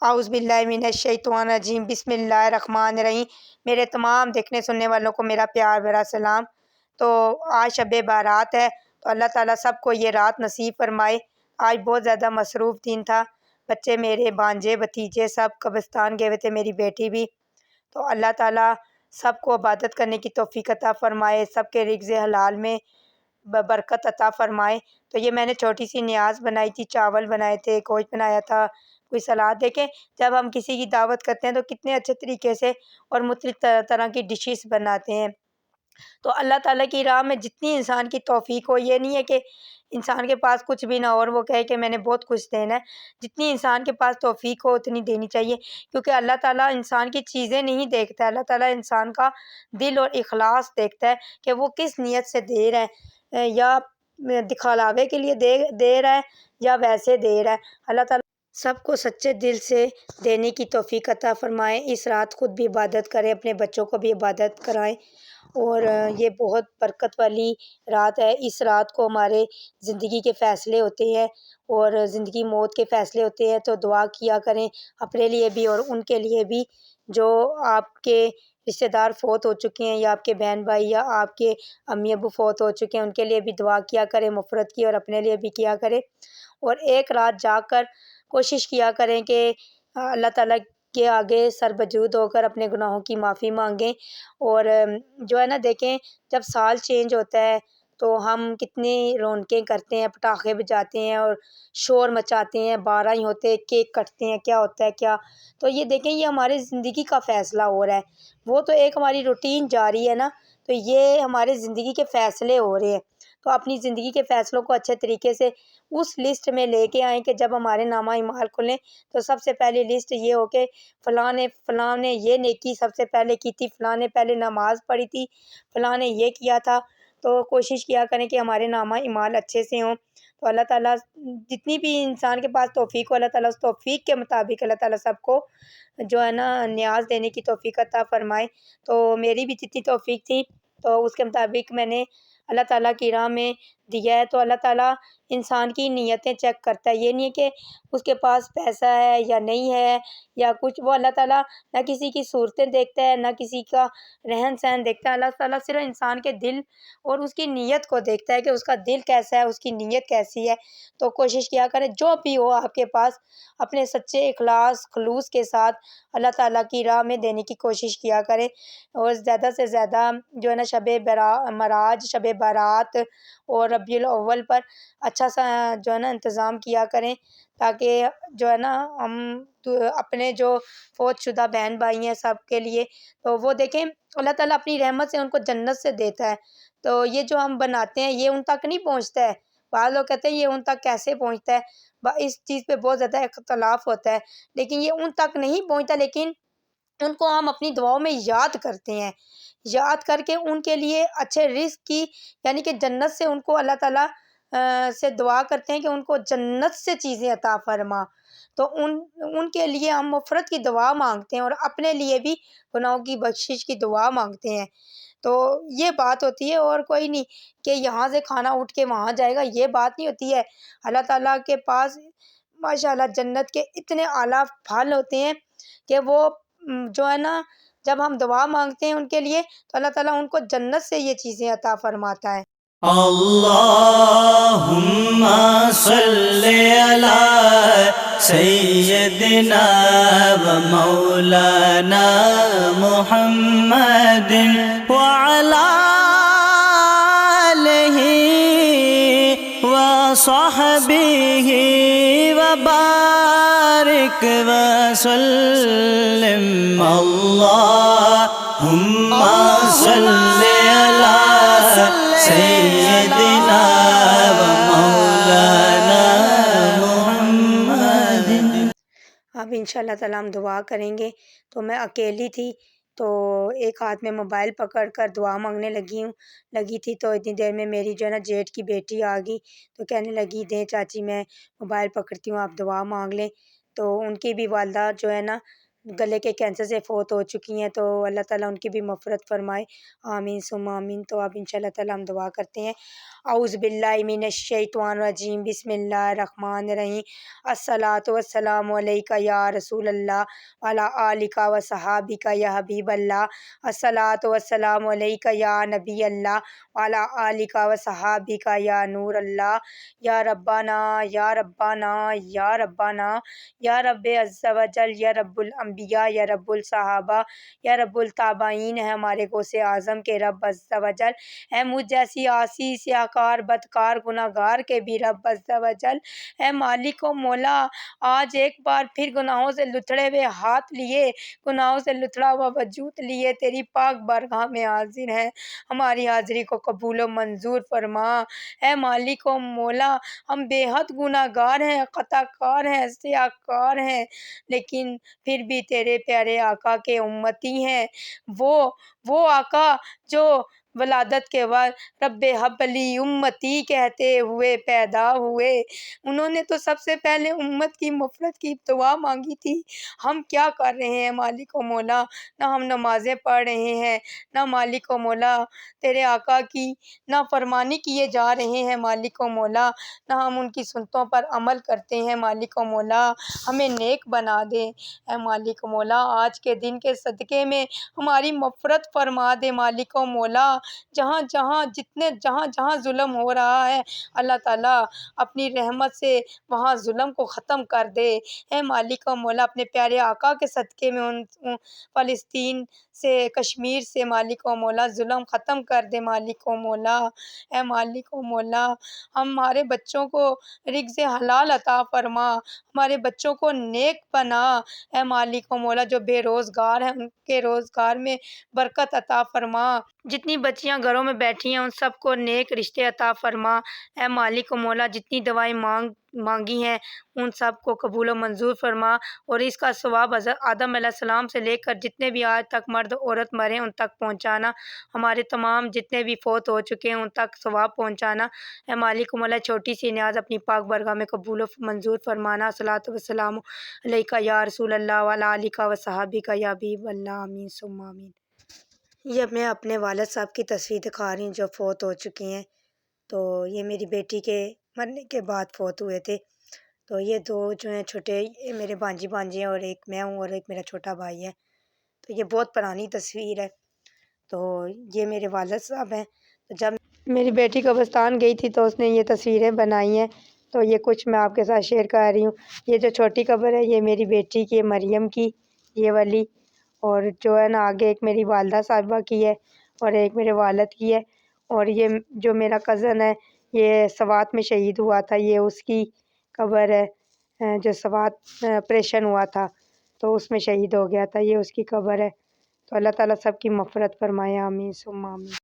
اعوذ باللہ من الشیطان الرجیم، بسم اللہ الرحمن الرحیم۔ میرے تمام دیکھنے سننے والوں کو میرا پیار بھرا سلام۔ تو آج شب بارات ہے، تو اللہ تعالیٰ سب کو یہ رات نصیب فرمائے۔ آج بہت زیادہ مصروف دن تھا، بچے میرے بھانجے بھتیجے سب قبرستان گئے ہوئے تھے، میری بیٹی بھی۔ تو اللہ تعالیٰ سب کو عبادت کرنے کی توفیق عطا فرمائے، سب کے رزق حلال میں برکت عطا فرمائے۔ تو یہ میں نے چھوٹی سی نیاز بنائی تھی، چاول بنائے تھے، گوشت بنایا تھا، کوئی سلاد۔ دیکھیں جب ہم کسی کی دعوت کرتے ہیں تو کتنے اچھے طریقے سے اور مختلف طرح کی ڈشز بناتے ہیں۔ تو اللہ تعالیٰ کی راہ میں جتنی انسان کی توفیق ہو، یہ نہیں ہے کہ انسان کے پاس کچھ بھی نہ ہو اور وہ کہے کہ میں نے بہت کچھ دینا ہے۔ جتنی انسان کے پاس توفیق ہو اتنی دینی چاہیے، کیونکہ اللہ تعالیٰ انسان کی چیزیں نہیں دیکھتا ہے، اللہ تعالیٰ انسان کا دل اور اخلاص دیکھتا ہے کہ وہ کس نیت سے دے رہا ہے، یا دکھلاوے کے لیے دے رہا ہے یا ویسے دے رہا ہے۔ اللہ تعالیٰ سب کو سچے دل سے دینے کی توفیق عطا فرمائے۔ اس رات خود بھی عبادت کریں، اپنے بچوں کو بھی عبادت کرائیں، اور یہ بہت برکت والی رات ہے۔ اس رات کو ہمارے زندگی کے فیصلے ہوتے ہیں اور زندگی موت کے فیصلے ہوتے ہیں، تو دعا کیا کریں اپنے لیے بھی اور ان کے لیے بھی جو آپ کے رشتہ دار فوت ہو چکے ہیں، یا آپ کے بہن بھائی یا آپ کے امی ابو فوت ہو چکے ہیں، ان کے لیے بھی دعا کیا کریں مغفرت کی، اور اپنے لیے بھی کیا کریں۔ اور ایک رات جا کر کوشش کیا کریں کہ اللہ تعالیٰ کے آگے سر بجود ہو کر اپنے گناہوں کی معافی مانگیں۔ اور جو ہے نا، دیکھیں جب سال چینج ہوتا ہے تو ہم کتنی رونقیں کرتے ہیں، پٹاخے بجاتے ہیں اور شور مچاتے ہیں، 12 ہی ہوتے ہیں، کیک کٹتے ہیں، کیا ہوتا ہے کیا۔ تو یہ دیکھیں یہ ہمارے زندگی کا فیصلہ ہو رہا ہے، وہ تو ایک ہماری روٹین جاری ہے نا، تو یہ ہمارے زندگی کے فیصلے ہو رہے ہیں۔ تو اپنی زندگی کے فیصلوں کو اچھے طریقے سے اس لسٹ میں لے کے آئیں کہ جب ہمارے نامہ اعمال کھلیں تو سب سے پہلی لسٹ یہ ہو کہ فلاں نے یہ نیکی سب سے پہلے کی تھی، فلاں نے پہلے نماز پڑھی تھی، فلاں نے یہ کیا تھا۔ تو کوشش کیا کریں کہ ہمارے نامہ اعمال اچھے سے ہوں۔ تو اللہ تعالیٰ جتنی بھی انسان کے پاس توفیق ہو، اللہ تعالیٰ اس توفیق کے مطابق اللہ تعالیٰ سب کو جو ہے نا نیاز دینے کی توفیق عطا فرمائے۔ تو میری بھی جتنی توفیق تھی تو اس کے مطابق میں نے اللہ تعالیٰ کی راہ میں دیا ہے۔ تو اللہ تعالیٰ انسان کی نیتیں چیک کرتا ہے، یہ نہیں ہے کہ اس کے پاس پیسہ ہے یا نہیں ہے یا کچھ، وہ اللہ تعالیٰ نہ کسی کی صورتیں دیکھتا ہے نہ کسی کا رہن سہن دیکھتا ہے۔ اللہ تعالیٰ صرف انسان کے دل اور اس کی نیت کو دیکھتا ہے کہ اس کا دل کیسا ہے، اس کی نیت کیسی ہے۔ تو کوشش کیا کریں جو بھی ہو آپ کے پاس اپنے سچے اخلاص خلوص کے ساتھ اللہ تعالیٰ کی راہ میں دینے کی کوشش کیا کریں، اور زیادہ سے زیادہ جو ہے نا شب معراج، شب بارات اور ربیع الاول پر اچھا سا جو ہے نا انتظام کیا کریں، تاکہ جو ہے نا ہم اپنے جو فوت شدہ بہن بھائی ہیں سب کے لیے، تو وہ دیکھیں اللہ تعالیٰ اپنی رحمت سے ان کو جنت سے دیتا ہے۔ تو یہ جو ہم بناتے ہیں یہ ان تک نہیں پہنچتا ہے، بعض لوگ کہتے ہیں یہ ان تک کیسے پہنچتا ہے، اس چیز پہ بہت زیادہ اختلاف ہوتا ہے، لیکن یہ ان تک نہیں پہنچتا، لیکن ان کو ہم اپنی دعاؤں میں یاد کرتے ہیں، یاد کر کے ان کے لیے اچھے رزق کی یعنی کہ جنت سے ان کو اللہ تعالیٰ سے دعا کرتے ہیں کہ ان کو جنت سے چیزیں عطا فرما۔ تو ان کے لیے ہم مغفرت کی دعا مانگتے ہیں اور اپنے لیے بھی گناہوں کی بخشش کی دعا مانگتے ہیں۔ تو یہ بات ہوتی ہے، اور کوئی نہیں کہ یہاں سے کھانا اٹھ کے وہاں جائے گا، یہ بات نہیں ہوتی ہے۔ اللہ تعالیٰ کے پاس ماشاءاللہ جنت کے اتنے اعلیٰ پھل ہوتے ہیں کہ وہ جو ہے نا جب ہم دعا مانگتے ہیں ان کے لیے تو اللہ تعالیٰ ان کو جنت سے یہ چیزیں عطا فرماتا ہے۔ اللہم صلی علی سیدنا و مولانا محمد وعلی آلہ و صحبہ وبارک وسلم۔ اللہم صلی علی سیدنا و مولانا محمد۔ اب انشاءاللہ تعالیٰ ہم دعا کریں گے۔ تو میں اکیلی تھی تو ایک ہاتھ میں موبائل پکڑ کر دعا مانگنے لگی تھی، تو اتنی دیر میں میری جو ہے نا جیٹھ کی بیٹی آ گئی، تو کہنے لگی دیں چاچی میں موبائل پکڑتی ہوں آپ دعا مانگ لیں۔ تو ان کی بھی والدہ جو ہے نا گلے کے کینسر سے فوت ہو چکی ہیں، تو اللہ تعالیٰ ان کی بھی مغفرت فرمائے، آمین ثم آمین۔ تو اب انشاءاللہ تعالیٰ ہم دعا کرتے ہیں۔ اعوذ باللہ من الشیطان الرجیم، بسم اللہ الرحمن الرحیم۔ الصلاۃ والسلام علیک یا رسول اللہ وعلی آلک و صحابک یا حبیب اللہ۔ الصلاۃ والسلام علیک یا نبی اللہ وعلی آلک و صحابک یا نور اللہ۔ یا ربنا یا ربنا یا ربنا یا رب عز و جل، یا رب الانبیاء، یا رب الصحابہ، یا رب التابعین، ہے ہمارے غوث اعظم کے رب عز و جل، ہے مجھ جیسی عاصی سیاکار بدکار گناہ گار کے بھی رب عز و جل، ہے مالک و مولا۔ آج ایک بار پھر گناہوں سے لتھڑے ہوئے ہاتھ لیے، گناہوں سے لتھڑا ہوا وجود لیے تیری پاک بارگاہ میں حاضر ہیں، ہماری حاضری کو قبول و منظور فرما۔ اے مالک و مولا، ہم بے حد گناہ گار ہیں، خطا کار ہیں، سیاکار ہیں، لیکن پھر بھی تیرے پیارے آقا کے امتی ہیں۔ وہ آقا جو ولادت کے بعد رب حب لی امتی کہتے ہوئے پیدا ہوئے، انہوں نے تو سب سے پہلے امت کی مغفرت کی دعا مانگی تھی۔ ہم کیا کر رہے ہیں مالک و مولا؟ نہ ہم نمازیں پڑھ رہے ہیں، نہ مالک و مولا تیرے آقا کی نافرمانی کیے جا رہے ہیں مالک و مولا، نہ ہم ان کی سنتوں پر عمل کرتے ہیں مالک و مولا، ہمیں نیک بنا دے اے مالک و مولا۔ آج کے دن کے صدقے میں ہماری مغفرت فرما دے مالک و مولا۔ جہاں جہاں ظلم ہو رہا ہے، اللہ تعالیٰ اپنی رحمت سے وہاں ظلم کو ختم کر دے اے مالک و مولا۔ اپنے پیارے آقا کے صدقے میں ان فلسطین سے، کشمیر سے مالک و مولا ظلم ختم کر دے مالک و مولا، اے مالک و مولا۔ ہمارے بچوں کو رزق حلال عطا فرما، ہمارے بچوں کو نیک بنا اے مالک و مولا۔ جو بے روزگار ہیں ان کے روزگار میں برکت عطا فرما، جتنی بچیاں گھروں میں بیٹھی ہیں ان سب کو نیک رشتے عطا فرما اے مالک و مولا۔ جتنی دوائیں مانگی ہیں ان سب کو قبول و منظور فرما، اور اس کا ثواب حضرت آدم علیہ السلام سے لے کر جتنے بھی آج تک مرد عورت مرے ان تک پہنچانا، ہمارے تمام جتنے بھی فوت ہو چکے ہیں ان تک ثواب پہنچانا اے مالک و مولا۔ چھوٹی سی نیاز اپنی پاک برگاہ میں قبول و منظور فرمانا۔ الصلاۃ والسلام علیک یا رسول اللہ وعلی آلک و صحابک یا حبیب اللہ، آمین ثم آمین۔ یہ میں اپنے والد صاحب کی تصویر دکھا رہی ہوں جو فوت ہو چکی ہیں، تو یہ میری بیٹی کے مرنے کے بعد فوت ہوئے تھے۔ تو یہ دو جو ہیں چھوٹے، یہ میرے بانجی ہیں، اور ایک میں ہوں اور ایک میرا چھوٹا بھائی ہے۔ تو یہ بہت پرانی تصویر ہے۔ تو یہ میرے والد صاحب ہیں۔ تو جب میری بیٹی قبرستان گئی تھی تو اس نے یہ تصویریں بنائی ہیں، تو یہ کچھ میں آپ کے ساتھ شیئر کر رہی ہوں۔ یہ جو چھوٹی قبر ہے یہ میری بیٹی کی، مریم کی، یہ والی، اور جو ہے نا آگے ایک میری والدہ صاحبہ کی ہے اور ایک میرے والد کی ہے، اور یہ جو میرا کزن ہے یہ سوات میں شہید ہوا تھا، یہ اس کی قبر ہے، جو سوات آپریشن ہوا تھا تو اس میں شہید ہو گیا تھا، یہ اس کی قبر ہے۔ تو اللہ تعالیٰ سب کی مغفرت فرمائے، آمین ثم آمین۔